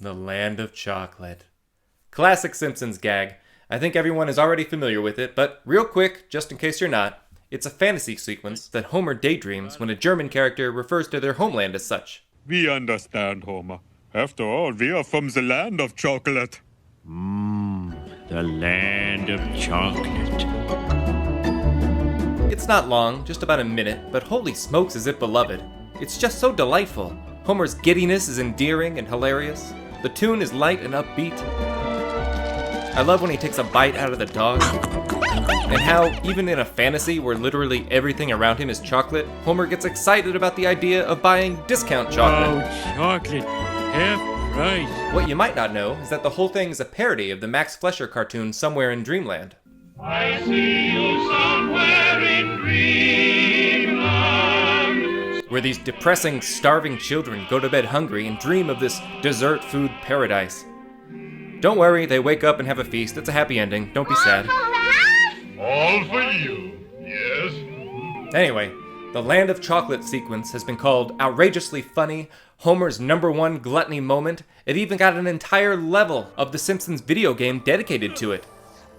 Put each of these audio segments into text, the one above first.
the land of chocolate. Classic Simpsons gag. I think everyone is already familiar with it, but real quick, just in case you're not, it's a fantasy sequence that Homer daydreams when a German character refers to their homeland as such. We understand, Homer. After all, we are from the land of chocolate. The land of chocolate. It's not long, just about a minute, but holy smokes is it beloved. It's just so delightful. Homer's giddiness is endearing and hilarious. The tune is light and upbeat. I love when he takes a bite out of the dog. And how, even in a fantasy where literally everything around him is chocolate, Homer gets excited about the idea of buying discount chocolate. Oh, chocolate. Half price. What you might not know is that the whole thing is a parody of the Max Fleischer cartoon Somewhere in Dreamland. I see you somewhere in dreamland. Where these depressing, starving children go to bed hungry and dream of this dessert food paradise. Don't worry, they wake up and have a feast. It's a happy ending. Don't be sad. All for you, yes? Anyway, the Land of Chocolate sequence has been called outrageously funny, Homer's #1 gluttony moment. It even got an entire level of the Simpsons video game dedicated to it.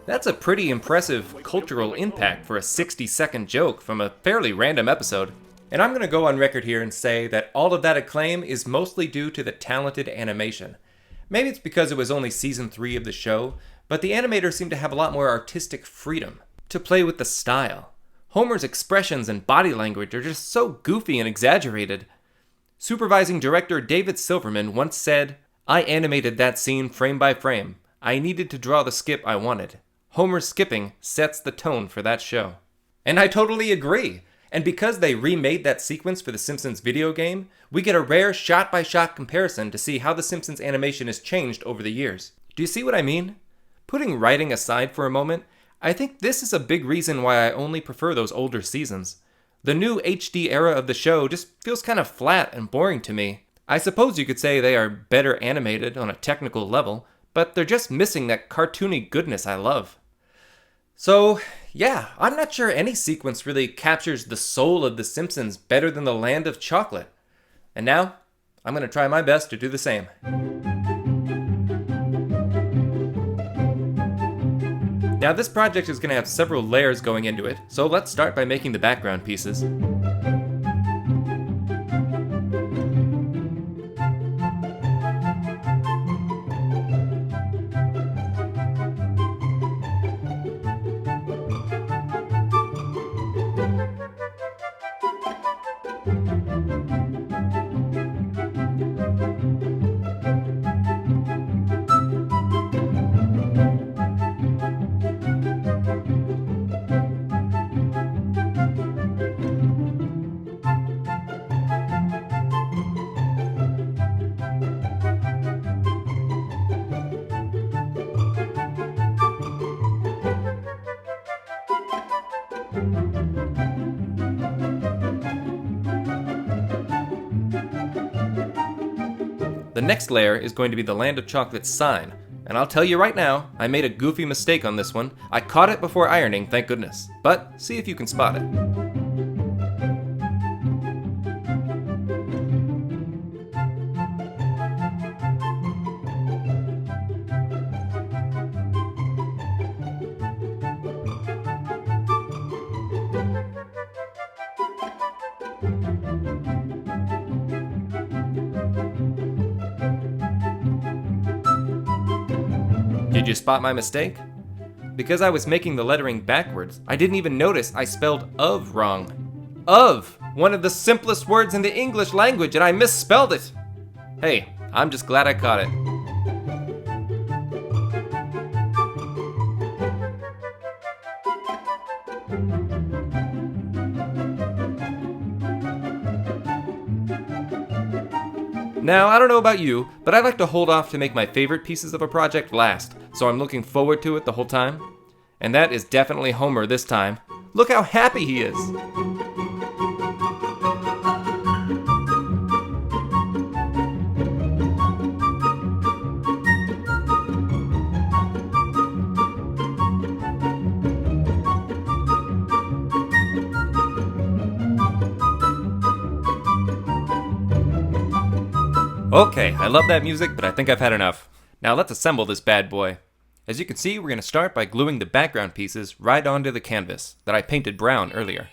That's a pretty impressive cultural impact for a 60-second joke from a fairly random episode. And I'm going to go on record here and say that all of that acclaim is mostly due to the talented animation. Maybe it's because it was only season 3 of the show, but the animators seem to have a lot more artistic freedom to play with the style. Homer's expressions and body language are just so goofy and exaggerated. Supervising director David Silverman once said, "I animated that scene frame by frame. I needed to draw the skip I wanted. Homer's skipping sets the tone for that show." And I totally agree. And because they remade that sequence for the Simpsons video game, we get a rare shot-by-shot comparison to see how the Simpsons animation has changed over the years. Do you see what I mean? Putting writing aside for a moment, I think this is a big reason why I only prefer those older seasons. The new HD era of the show just feels kind of flat and boring to me. I suppose you could say they are better animated on a technical level, but they're just missing that cartoony goodness I love. So, yeah, I'm not sure any sequence really captures the soul of The Simpsons better than the Land of Chocolate. And now, I'm going to try my best to do the same. Now, this project is going to have several layers going into it, so let's start by making the background pieces. The next layer is going to be the Land of Chocolate sign, and I'll tell you right now, I made a goofy mistake on this one. I caught it before ironing, thank goodness. But see if you can spot it. Did you spot my mistake? Because I was making the lettering backwards, I didn't even notice I spelled of wrong. Of! One of the simplest words in the English language, and I misspelled it! Hey, I'm just glad I caught it. Now, I don't know about you, but I like to hold off to make my favorite pieces of a project last, so I'm looking forward to it the whole time. And that is definitely Homer this time. Look how happy he is! Okay, I love that music, but I think I've had enough. Now let's assemble this bad boy. As you can see, we're going to start by gluing the background pieces right onto the canvas that I painted brown earlier.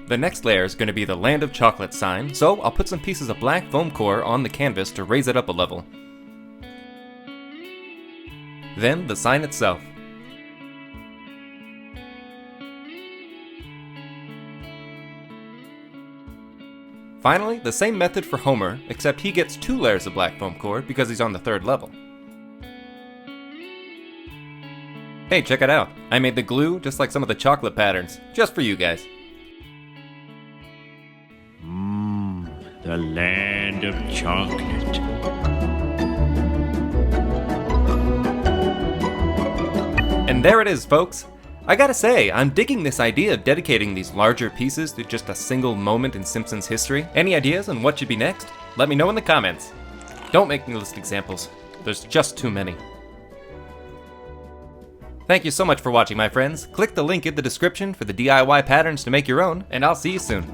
The next layer is going to be the Land of Chocolate sign, so I'll put some pieces of black foam core on the canvas to raise it up a level. Then the sign itself. Finally, the same method for Homer, except he gets 2 layers of black foam core because he's on the 3rd level. Hey, check it out. I made the glue just like some of the chocolate patterns, just for you guys. The land of chocolate. And there it is, folks. I gotta say, I'm digging this idea of dedicating these larger pieces to just a single moment in Simpsons history. Any ideas on what should be next? Let me know in the comments. Don't make me list examples. There's just too many. Thank you so much for watching, my friends. Click the link in the description for the DIY patterns to make your own, and I'll see you soon.